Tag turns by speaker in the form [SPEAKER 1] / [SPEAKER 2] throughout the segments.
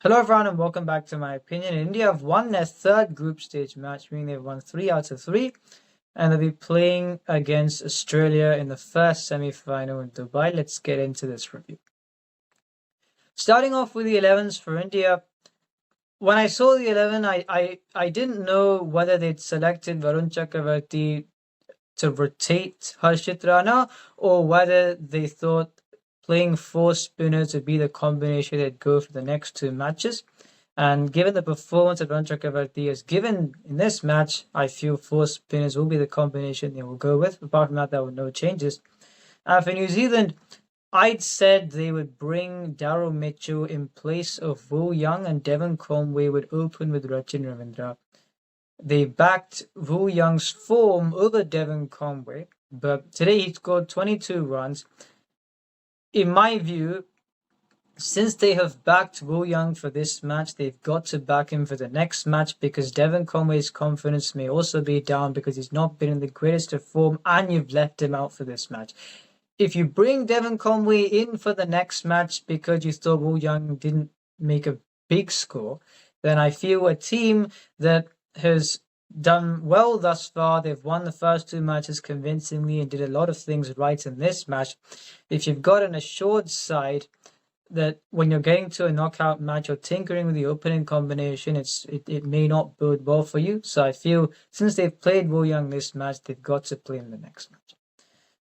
[SPEAKER 1] Hello everyone and welcome back to my opinion. India have won their third group stage match, meaning they've won 3 out of 3, and they'll be playing against Australia in the first semi-final in Dubai. Let's get into this review. Starting off with the 11s for India. When I saw the 11, I didn't know whether they'd selected Varun Chakravarti to rotate Harshit Rana or whether they thought playing 4 spinners would be the combination they'd go for the next 2 matches. And given the performance that Varun Chakravarti has given in this match, I feel 4 spinners will be the combination they will go with. Apart from that, there were no changes. For New Zealand, I'd said they would bring Daryl Mitchell in place of Will Young, and Devon Conway would open with Rachin Ravindra. They backed Will Young's form over Devon Conway, but today he scored 22 runs. In my view, since they have backed Will Young for this match, they've got to back him for the next match because Devon Conway's confidence may also be down because he's not been in the greatest of form and you've left him out for this match. If you bring Devon Conway in for the next match because you thought Will Young didn't make a big score, then I feel a team that has done well thus far. They've won the first 2 matches convincingly and did a lot of things right in this match. If you've got an assured side that when you're getting to a knockout match, you're tinkering with the opening combination, it may not bode well for you. So I feel since they've played Will Young this match, they've got to play in the next match.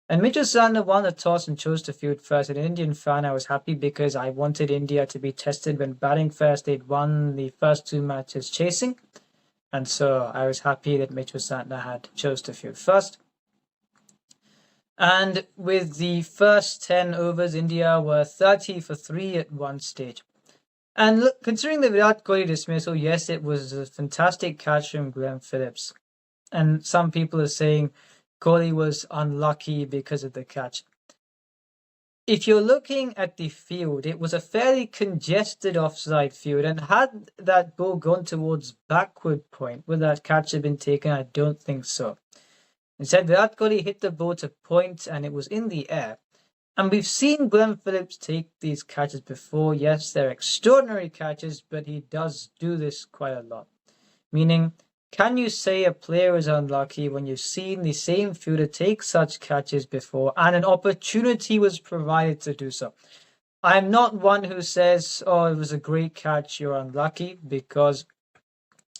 [SPEAKER 1] And Mitchell Santner won the toss and chose to field first. As an Indian fan, I was happy because I wanted India to be tested when batting first. They'd won the first 2 matches chasing. And so I was happy that Mitchell Santner had chose to field first. And with the first 10 overs, India were 30 for 3 at one stage. And look, considering the Virat Kohli dismissal, yes, it was a fantastic catch from Glenn Phillips. And some people are saying Kohli was unlucky because of the catch. If you're looking at the field, it was a fairly congested offside field, and had that ball gone towards backward point, would that catch have been taken? I don't think so. Instead, Virat Kohli hit the ball to point and it was in the air. And we've seen Glenn Phillips take these catches before. Yes, they're extraordinary catches, but he does do this quite a lot. Meaning, can you say a player is unlucky when you've seen the same fielder take such catches before and an opportunity was provided to do so? I'm not one who says, oh, it was a great catch, you're unlucky, because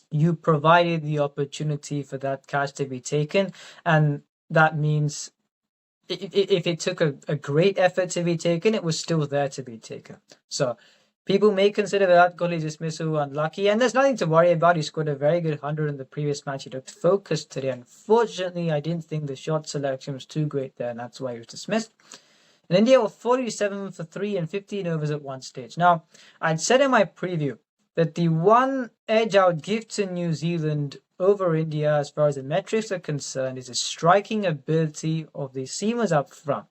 [SPEAKER 1] you provided the opportunity for that catch to be taken, and that means if it took a great effort to be taken, it was still there to be taken. So people may consider Virat Kohli's dismissal unlucky, and there's nothing to worry about. He scored a very good 100 in the previous match. He looked focused today. Unfortunately, I didn't think the shot selection was too great there, and that's why he was dismissed. And India were 47 for 3 and 15 overs at one stage. Now, I'd said in my preview that the one edge I would give to New Zealand over India as far as the metrics are concerned is the striking ability of the seamers up front.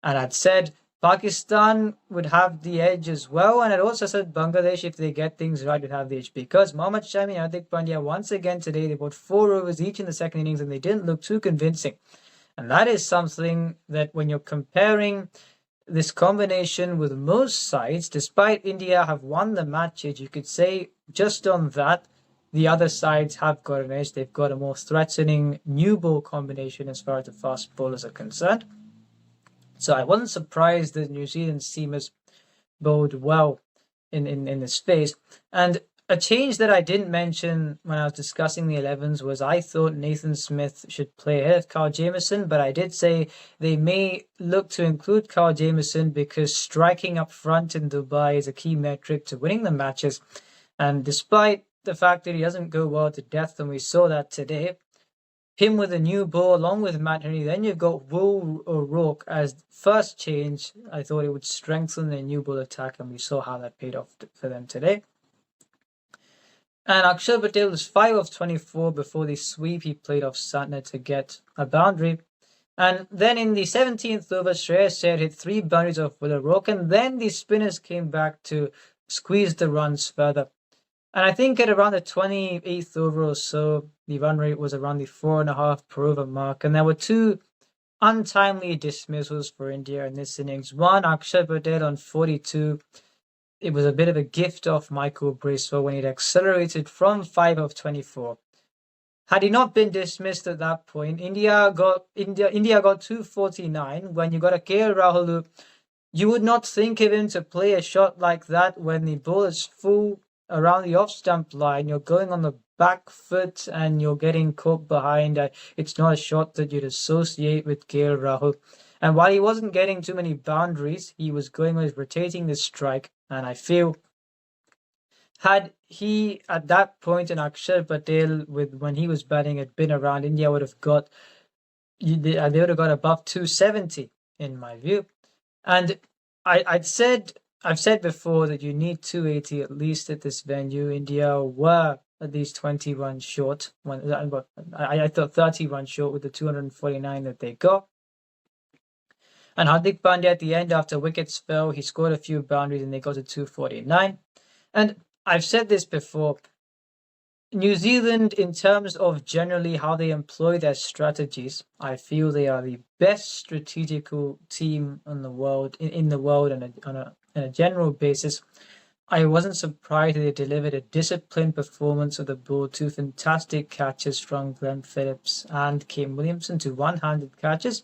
[SPEAKER 1] And I'd said Pakistan would have the edge as well, and I'd also said Bangladesh, if they get things right, would have the edge, because Mohammad Shami and Hardik Pandya once again today, they bought 4 overs each in the second innings and they didn't look too convincing. And that is something that when you're comparing this combination with most sides, despite India have won the matches, you could say just on that, the other sides have got an edge. They've got a more threatening new ball combination as far as the fast bowlers are concerned. So I wasn't surprised that New Zealand seamers bowled well in this phase. And a change that I didn't mention when I was discussing the 11s was I thought Nathan Smith should play ahead of Kyle Jamieson, but I did say they may look to include Kyle Jamieson because striking up front in Dubai is a key metric to winning the matches. And despite the fact that he doesn't go well to death, and we saw that today, him with a new ball along with Matt Henry, then you've got Will O'Rourke as first change. I thought it would strengthen their new ball attack, and we saw how that paid off for them today. And Akshar Patel was 5 of 24 before the sweep. He played off Santner to get a boundary. And then in the 17th over, Shreyas Iyer hit 3 boundaries off Will O'Rourke, and then the spinners came back to squeeze the runs further. And I think at around the 28th over or so, the run rate was around the 4.5 per over mark, and there were 2 untimely dismissals for India in this innings. One, Akshar Patel on 42. it was a bit of a gift of Michael Bracewell when he'd accelerated from 5 of 24. Had he not been dismissed at that point, India got 249 when you got a KL Rahul who you would not think of him to play a shot like that when the ball is full around the off-stump line. You're going on the back foot and you're getting caught behind. It's not a shot that you'd associate with KL Rahul. And while he wasn't getting too many boundaries, he was going with rotating the strike. And I feel had he at that point in Akshar Patel when he was batting had been around, India would have got they would have got above 270 in my view. And I've said before that you need 280 at least at this venue. India were at least 20 runs short. I thought 30 runs short with the 249 that they got. And Hardik Pandya at the end, after wickets fell, he scored a few boundaries and they got to 249. And I've said this before, New Zealand, in terms of generally how they employ their strategies, I feel they are the best strategical team in the world, on a general basis. I wasn't surprised that they delivered a disciplined performance of the ball, 2 fantastic catches from Glenn Phillips and Kane Williamson, 2 one-handed catches.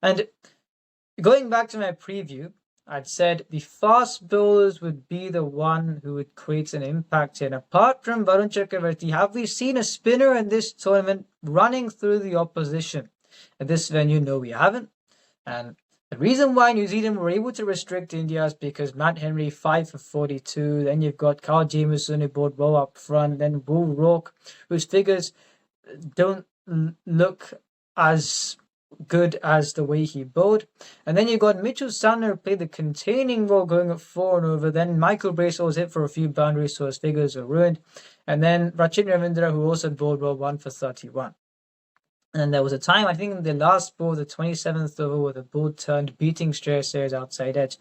[SPEAKER 1] And going back to my preview, I'd said the fast bowlers would be the one who would create an impact here. And apart from Varun Chakravarti, have we seen a spinner in this tournament running through the opposition? At this venue, no, we haven't. And the reason why New Zealand were able to restrict India is because Matt Henry 5 for 42. Then you've got Carl Jamieson who bowled well up front. Then Will Rourke, whose figures don't look as good as the way he bowled. And then you got Mitchell Santner who played the containing role going at 4 and over. Then Michael Bracewell was hit for a few boundaries, so his figures are ruined. And then Rachin Ravindra, who also bowled well, 1 for 31. And there was a time, I think in the last ball, the 27th over, where the ball turned, beating Shreyas Iyer's outside edge.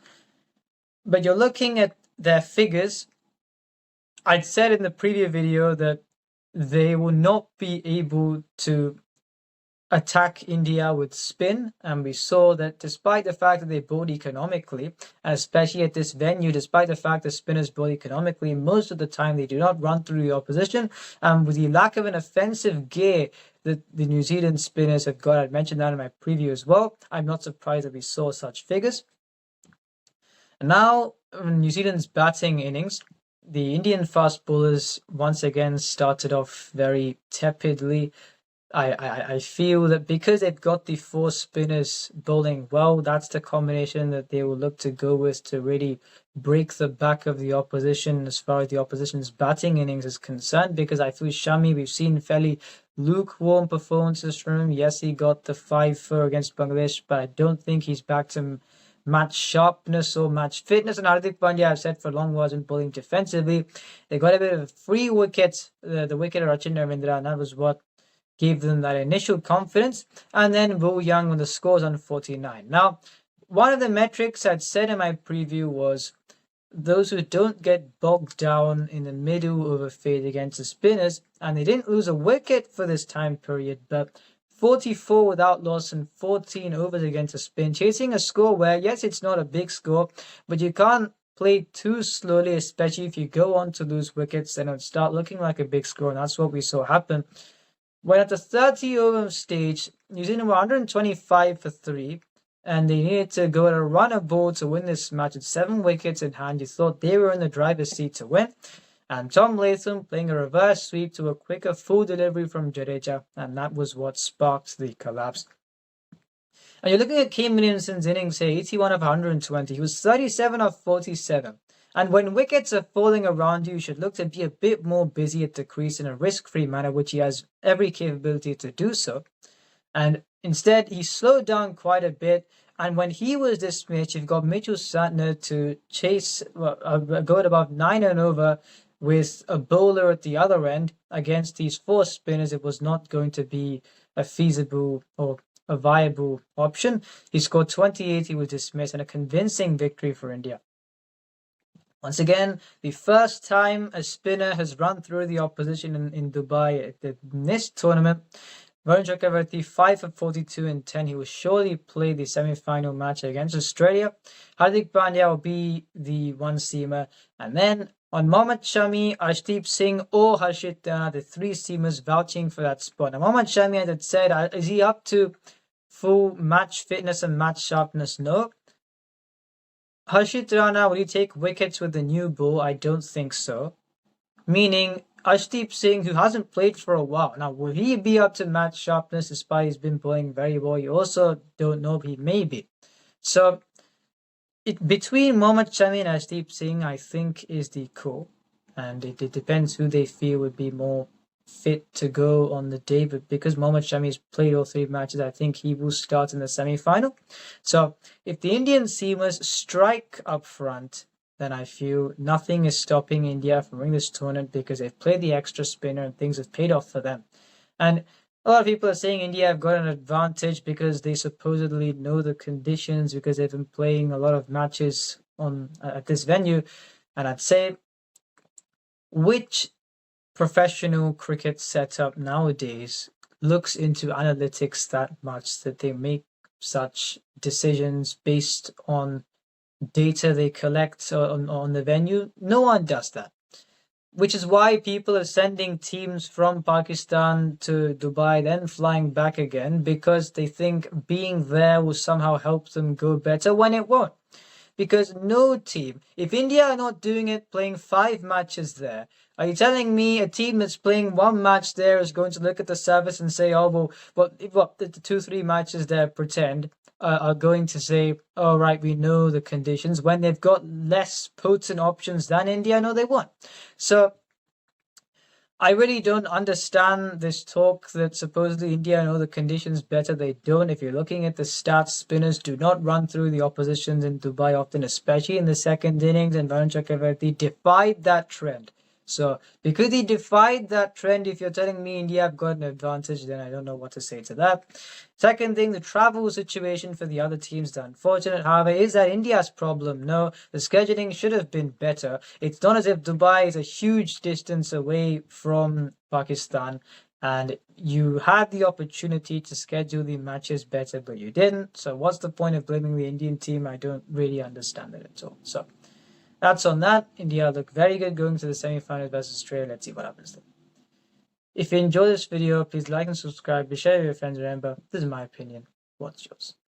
[SPEAKER 1] But you're looking at their figures. I'd said in the previous video that they will not be able to attack India with spin, and we saw that despite the fact that they bowled economically, and especially at this venue, despite the fact that spinners bowl economically, most of the time they do not run through the opposition, and with the lack of an offensive gear that the New Zealand spinners have got, I mentioned that in my preview as well, I'm not surprised that we saw such figures. And now, New Zealand's batting innings, the Indian fast bowlers once again started off very tepidly. I feel that because they've got the 4 spinners bowling well, that's the combination that they will look to go with to really break the back of the opposition as far as the opposition's batting innings is concerned. Because I feel Shami, we've seen fairly lukewarm performances from him. Yes, he got the 5 against Bangladesh, but I don't think he's back to match sharpness or match fitness. And Hardik Pandya, I've said for long, wasn't bowling defensively. They got a bit of a free wicket, the wicket of Rachin Ravindra, and that was what gave them that initial confidence. And then Wu Young on the scores on 49. Now, one of the metrics I'd said in my preview was those who don't get bogged down in the middle of a fade against the spinners, and they didn't lose a wicket for this time period, but 44 without loss and 14 overs against a spin, chasing a score where, yes, it's not a big score, but you can't play too slowly, especially if you go on to lose wickets, then it'll start looking like a big score, and that's what we saw happen. When at the 30 over stage, New Zealand were 125 for 3, and they needed to go at a run of ball to win this match with 7 wickets in hand. You thought they were in the driver's seat to win. And Tom Latham playing a reverse sweep to a quicker full delivery from Jadeja, and that was what sparked the collapse. And you're looking at Kane Williamson's innings here, 81 of 120. He was 37 of 47. And when wickets are falling around you should look to be a bit more busy at the crease in a risk-free manner, which he has every capability to do so. And instead, he slowed down quite a bit. And when he was dismissed, you've got Mitchell Santner to chase, go at about 9 and over with a bowler at the other end against these 4 spinners. It was not going to be a feasible or a viable option. He scored 28, he was dismissed, and a convincing victory for India. Once again, the first time a spinner has run through the opposition in Dubai in this tournament. Varun Chakravarti 5 for 42 and 10. He will surely play the semi-final match against Australia. Hardik Pandya will be the one-seamer. And then on Mohammad Shami, Arshdeep Singh or Harshit Rana, the three seamers vouching for that spot. Now Mohammad Shami, as I said, is he up to full match fitness and match sharpness? No. Harshit Rana, will he take wickets with the new ball? I don't think so. Meaning Arshdeep Singh, who hasn't played for a while. Now, will he be up to match sharpness despite he's been playing very well? You also don't know, he may be. So, between Mohammad Shami and Arshdeep Singh, I think is the call. And it depends who they feel would be more fit to go on the day. But because Mohammad Shami has played all three matches, I think he will start in the semi-final. So, if the Indian seamers strike up front, then I feel nothing is stopping India from winning this tournament because they've played the extra spinner and things have paid off for them. And a lot of people are saying India have got an advantage because they supposedly know the conditions because they've been playing a lot of matches at this venue. And I'd say, which professional cricket setup nowadays looks into analytics that much that they make such decisions based on data they collect on the venue? No one does that. Which is why people are sending teams from Pakistan to Dubai, then flying back again, because they think being there will somehow help them go better when it won't. Because no team, if India are not doing it, playing 5 matches there, are you telling me a team that's playing 1 match there is going to look at the service and say, oh, well, the 2-3 matches there pretend, are going to say, oh, right, we know the conditions, when they've got less potent options than India? No, they won't. So I really don't understand this talk that supposedly India know the conditions better. They don't. If you're looking at the stats, spinners do not run through the oppositions in Dubai often, especially in the second innings, and Varun Chakravarti defied that trend. So, because he defied that trend, if you're telling me India have got an advantage, then I don't know what to say to that. Second thing, the travel situation for the other teams. The unfortunate, however, is that India's problem. No, the scheduling should have been better. It's not as if Dubai is a huge distance away from Pakistan, and you had the opportunity to schedule the matches better, but you didn't. So what's the point of blaming the Indian team? I don't really understand it at all. So that's on that. India look very good going to the semi-finals versus Australia. Let's see what happens then. If you enjoyed this video, please like and subscribe. Be sure with your friends. Remember, this is my opinion. What's yours?